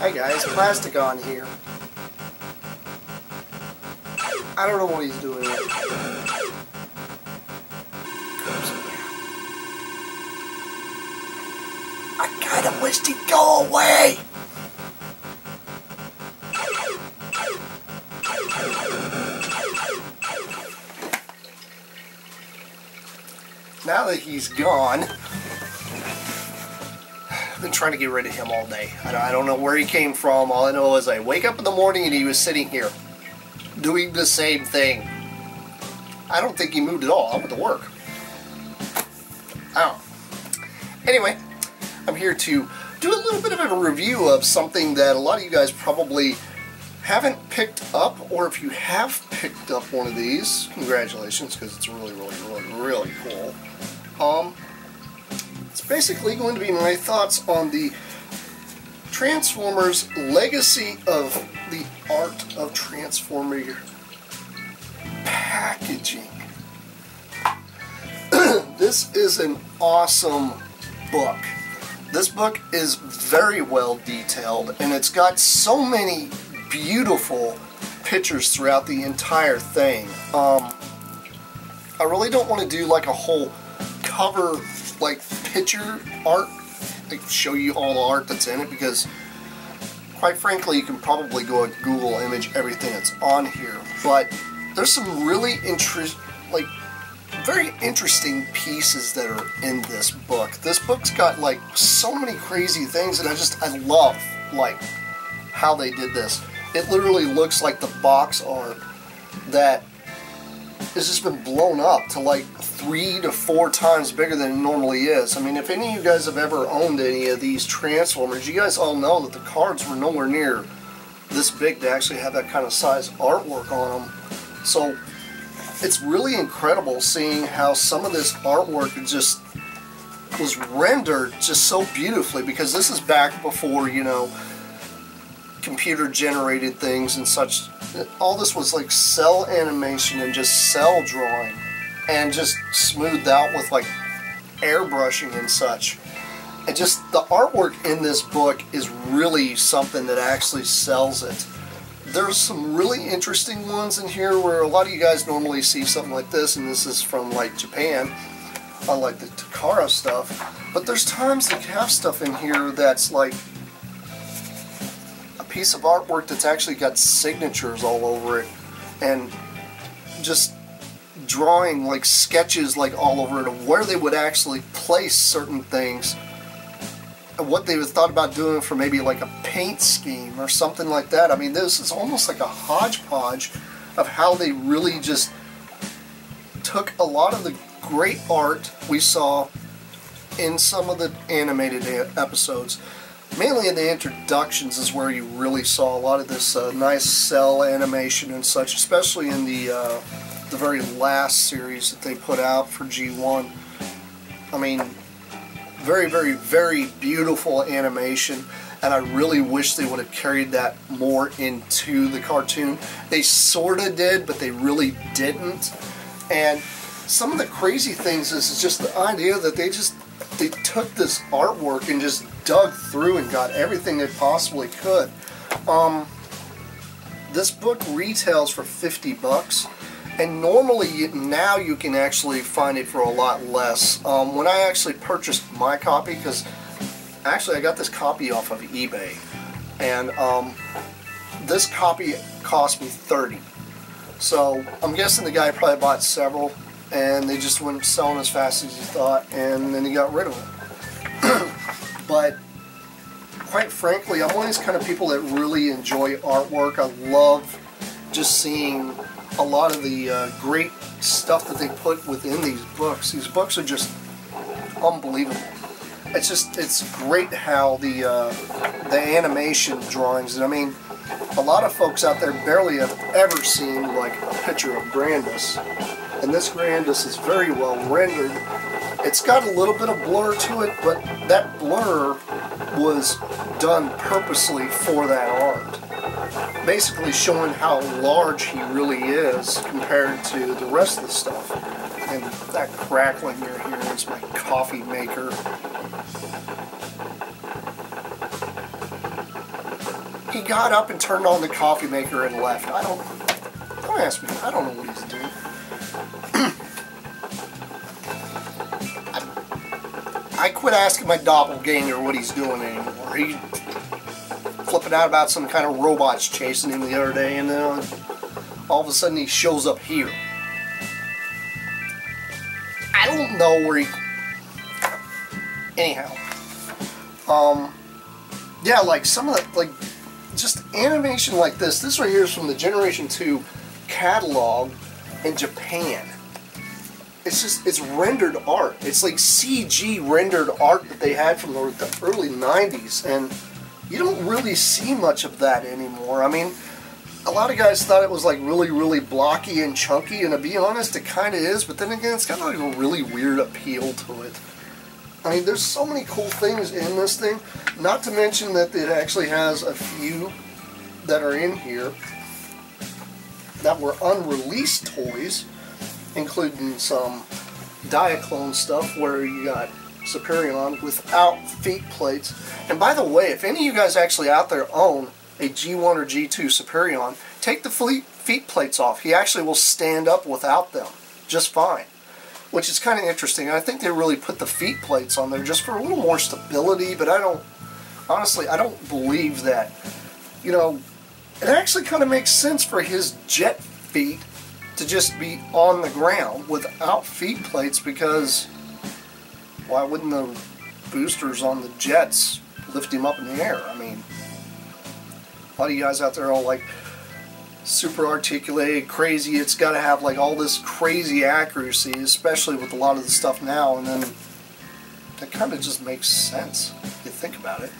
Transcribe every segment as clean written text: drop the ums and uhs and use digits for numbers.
Hi guys, Plasticon here. I don't know what he's doing here. I kinda wished he'd go away! Now that he's gone, I've been trying to get rid of him all day. I don't know where he came from. All I know is I wake up in the morning and he was sitting here doing the same thing. I don't think he moved at all. I went to work. Oh. Anyway, I'm here to do a little bit of a review of something that a lot of you guys probably haven't picked up, or if you have picked up one of these, congratulations, because it's really cool. It's basically going to be my thoughts on the Transformers Legacy of the Art of Transformer packaging. This is an awesome book. This book is very well detailed, and it's got so many beautiful pictures throughout the entire thing. I really don't want to do like a whole cover like picture art, like show you all the art that's in it, because quite frankly you can probably go and Google image everything that's on here, but there's some really very interesting pieces that are in this book. This book's got like so many crazy things, and I love like how they did this. It literally looks like the box art that has just been blown up to like 3 to 4 times bigger than it normally is. I mean, if any of you guys have ever owned any of these Transformers, you guys all know that the cards were nowhere near this big to actually have that kind of size artwork on them. So it's really incredible seeing how some of this artwork just was rendered just so beautifully, because this is back before, you know, computer generated things and such. All this was like cell animation and just cell drawing, and just smoothed out with like airbrushing and such. And just the artwork in this book is really something that actually sells it. There's some really interesting ones in here where a lot of you guys normally see something like this, and this is from like Japan, like the Takara stuff. But there's times they have stuff in here that's like a piece of artwork that's actually got signatures all over it, and just drawing like sketches like all over it of where they would actually place certain things, and what they would thought about doing for maybe like a paint scheme or something like that. I mean, this is almost like a hodgepodge of how they really just took a lot of the great art we saw in some of the animated episodes. Mainly in the introductions is where you really saw a lot of this nice cell animation and such, especially in the very last series that they put out for G1. I mean, very beautiful animation, and I really wish they would have carried that more into the cartoon. They sorta did, but they really didn't. And some of the crazy things is just the idea that they took this artwork and just dug through and got everything they possibly could. This book retails for $50, and normally now you can actually find it for a lot less. When I actually purchased my copy, because actually I got this copy off of eBay, and this copy cost me $30. So I'm guessing the guy probably bought several, and they just weren't selling as fast as he thought, and then he got rid of them. But quite frankly, I'm one of these kind of people that really enjoy artwork. I love just seeing a lot of the great stuff that they put within these books. These books are just unbelievable. It's great how the animation drawings, and I mean, a lot of folks out there barely have ever seen like a picture of Grandus, and this Grandus is very well rendered. It's got a little bit of blur to it, but that blur was done purposely for that art. Basically showing how large he really is compared to the rest of the stuff. And that crackling you're hearing is my coffee maker. He got up and turned on the coffee maker and left. Don't ask me. I don't know what he's doing. I quit asking my doppelganger what he's doing anymore. He's flipping out about some kind of robots chasing him the other day, and then all of a sudden he shows up here. I don't know where he... Anyhow. Yeah, like some of the, like, just animation like this. This right here is from the Generation 2 catalog in Japan. It's just, it's rendered art. It's like CG rendered art that they had from the early 90s, and you don't really see much of that anymore. I mean, a lot of guys thought it was like really blocky and chunky, and to be honest, it kind of is, but then again, it's got like a really weird appeal to it. I mean, there's so many cool things in this thing, not to mention that it actually has a few that are in here that were unreleased toys, including some Diaclone stuff where you got Superion without feet plates. And by the way, if any of you guys actually out there own a G1 or G2 Superion, take the feet plates off. He actually will stand up without them just fine, which is kind of interesting. I think they really put the feet plates on there just for a little more stability, but honestly, I don't believe that. You know, it actually kind of makes sense for his jet feet to just be on the ground without feet plates, because why wouldn't the boosters on the jets lift him up in the air? I mean, a lot of you guys out there are all like super articulated, crazy, it's got to have like all this crazy accuracy, especially with a lot of the stuff now, and then that kind of just makes sense if you think about it.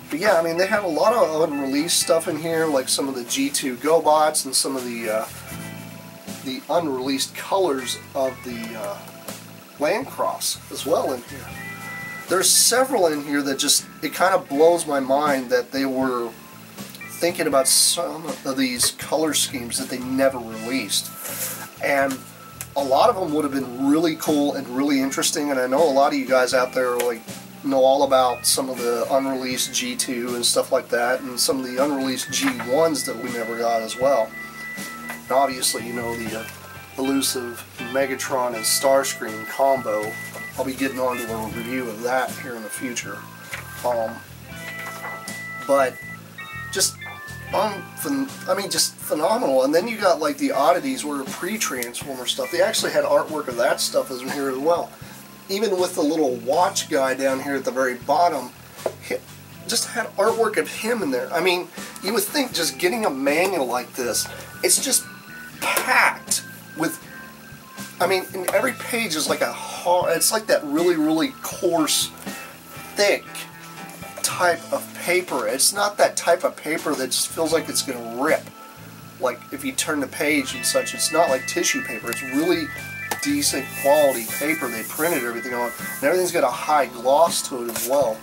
But yeah, I mean, they have a lot of unreleased stuff in here, like some of the G2 GoBots and some of the unreleased colors of the Landcross as well in here. There's several in here that just, it kind of blows my mind that they were thinking about some of these color schemes that they never released. And a lot of them would have been really cool and really interesting, and I know a lot of you guys out there like know all about some of the unreleased G2 and stuff like that, and some of the unreleased G1s that we never got as well. And obviously, you know, the elusive Megatron and Starscream combo. I'll be getting on to a review of that here in the future. But just just phenomenal. And then you got like the oddities where pre-Transformer stuff. They actually had artwork of that stuff in here as well. Even with the little watch guy down here at the very bottom, just had artwork of him in there. I mean, you would think just getting a manual like this, it's just packed with, I mean, in every page is like a hard, it's like that really coarse, thick type of paper. It's not that type of paper that just feels like it's going to rip. Like if you turn the page and such, it's not like tissue paper. It's really decent quality paper they printed everything on, and everything's got a high gloss to it as well.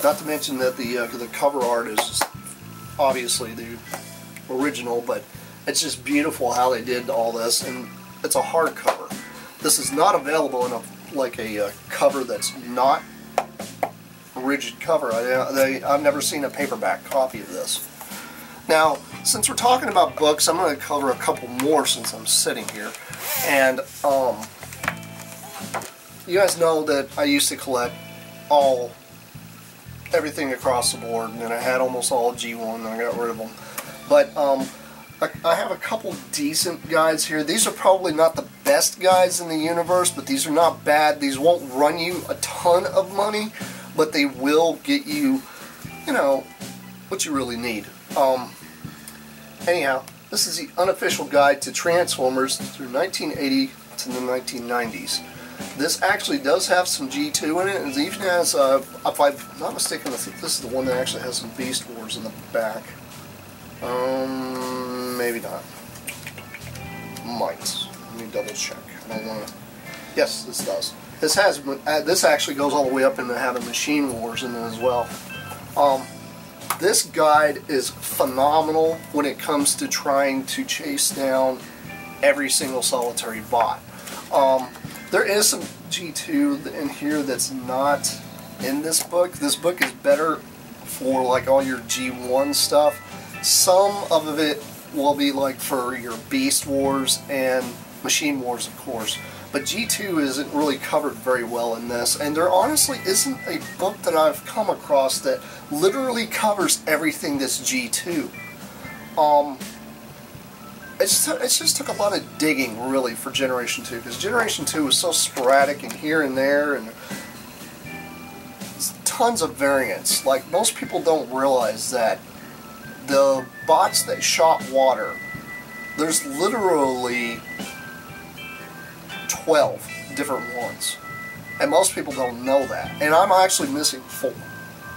Not to mention that the cover art is just obviously the original, but it's just beautiful how they did all this, and it's a hardcover. This is not available in a cover that's not a rigid cover. I've never seen a paperback copy of this. Now, since we're talking about books, I'm going to cover a couple more since I'm sitting here. And you guys know that I used to collect everything across the board, and then I had almost all G1 and I got rid of them. But I have a couple decent guides here. These are probably not the best guides in the universe, but these are not bad. These won't run you a ton of money, but they will get you, you know, what you really need. Anyhow, this is the unofficial guide to Transformers through 1980 to the 1990s. This actually does have some G2 in it, and it even has, if I'm not mistaken, I think this is the one that actually has some Beast Wars in the back. Maybe not. Might. Let me double check. I don't want to. Yes, this does. This has. This actually goes all the way up into having Machine Wars in it as well. This guide is phenomenal when it comes to trying to chase down every single solitary bot. There is some G2 in here that's not in this book. This book is better for like all your G1 stuff. Some of it will be like for your Beast Wars and Machine Wars, of course. But G2 isn't really covered very well in this, and there honestly isn't a book that I've come across that literally covers everything that's G2. It just took a lot of digging, really, for Generation 2, because Generation 2 was so sporadic and here and there, and tons of variants. Like, most people don't realize that the bots that shot water, there's literally 12 different ones, and most people don't know that. And I'm actually missing 4.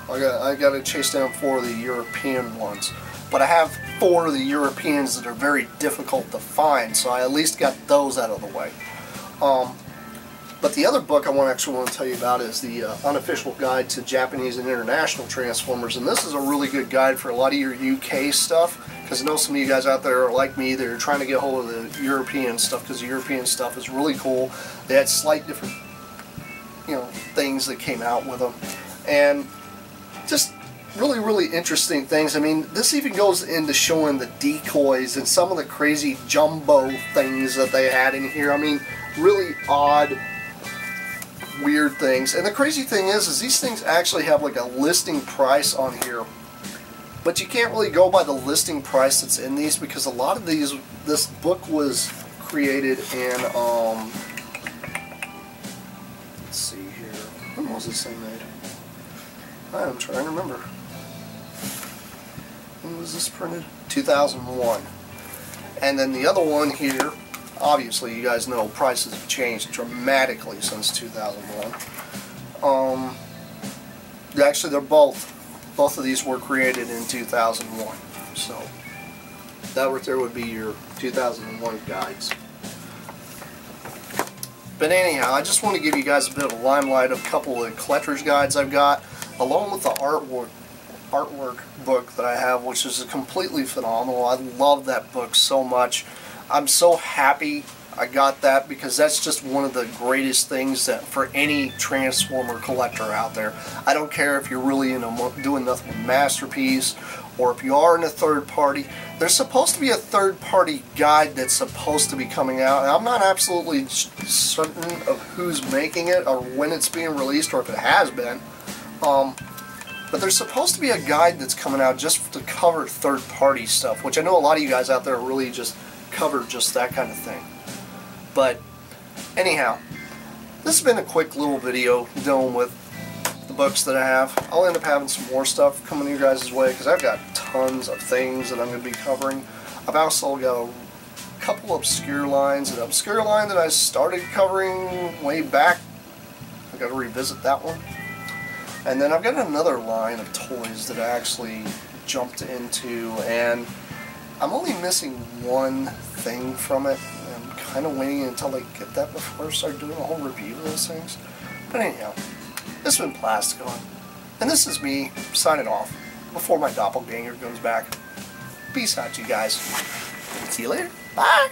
I got to chase down 4 of the European ones, but I have 4 of the Europeans that are very difficult to find, so I at least got those out of the way. But the other book I actually want to tell you about is the Unofficial Guide to Japanese and International Transformers, and this is a really good guide for a lot of your UK stuff, because I know some of you guys out there are like me, they're trying to get hold of the European stuff, because the European stuff is really cool. They had slight different, things that came out with them, and just really interesting things. I mean, this even goes into showing the decoys and some of the crazy jumbo things that they had in here. I mean, really odd, weird things. And the crazy thing is these things actually have like a listing price on here, but you can't really go by the listing price that's in these, because a lot of this book was created in let's see here, when was this thing made? I'm trying to remember. When was this printed? 2001. And then the other one here, obviously you guys know prices have changed dramatically since 2001. Actually, they're both of these were created in 2001. So that right there would be your 2001 guides. But anyhow, I just want to give you guys a bit of a limelight of a couple of collector's guides I've got, along with the artwork book that I have, which is completely phenomenal. I love that book so much. I'm so happy I got that, because that's just one of the greatest things that for any Transformer collector out there. I don't care if you're really doing nothing with Masterpiece, or if you are in a third party. There's supposed to be a third party guide that's supposed to be coming out, and I'm not absolutely certain of who's making it or when it's being released, or if it has been. But there's supposed to be a guide that's coming out just to cover third-party stuff, which I know a lot of you guys out there really just cover just that kind of thing. But anyhow, this has been a quick little video dealing with the books that I have. I'll end up having some more stuff coming your guys' way, because I've got tons of things that I'm going to be covering. I've also got a couple obscure lines, an obscure line that I started covering way back. I've got to revisit that one. And then I've got another line of toys that I actually jumped into, and I'm only missing one thing from it. I'm kind of waiting until I get that before I start doing a whole review of those things. But anyhow, this has been Plasticon, and this is me signing off before my doppelganger comes back. Peace out, you guys. See you later. Bye.